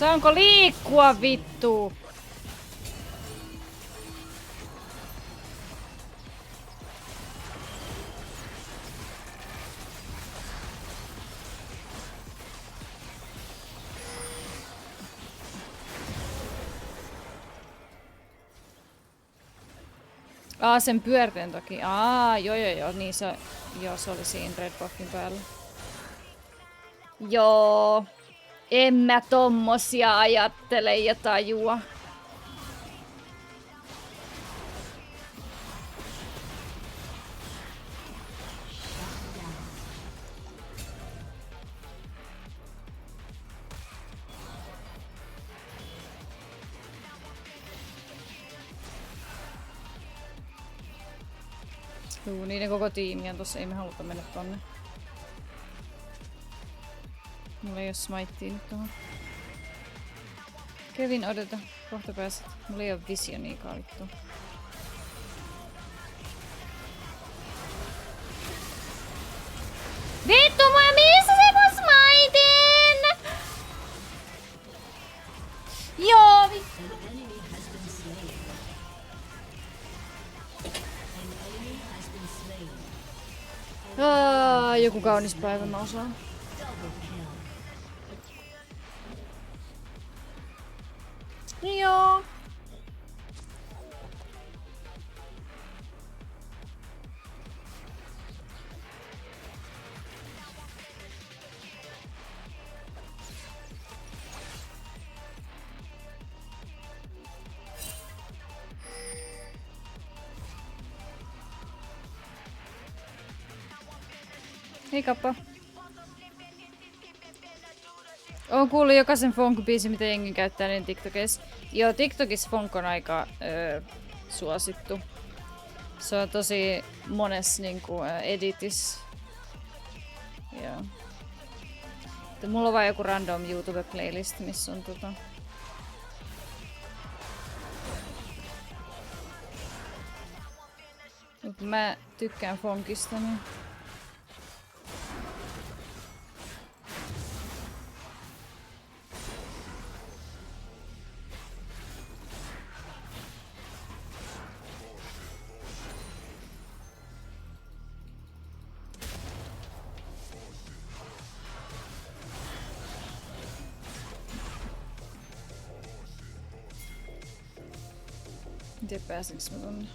Saanko liikkua vittu? Sen pyörteen toki. Joo. Niin se oli siinä red buffin päällä. Joo. En mä tommosia ajattele ja tajua. Niiden koko tiimi on tossa, ei me haluta mennä tonne. Mulla ei oo smitea nyt tohon. Kevin, odota. Kohta pääset. Mulla ei oo visioniikaa vittu. Vittu, mä missä se mun smitin? Joo, vittu. Joku kaunis päivä mä osaan. Joo. Hei kappa. Oon kuullut jokaisen Fonk-biisi, mitä jengi käyttää niin TikTokissa. Joo, TikTokissa Fonk on aika suosittu. Se on tosi monessa niinku, editis. Joo. Mulla on vaan joku random YouTube-playlist, missä on Mut mä tykkään Fonkista, niin... En tiedä pääsenkö mä tonne.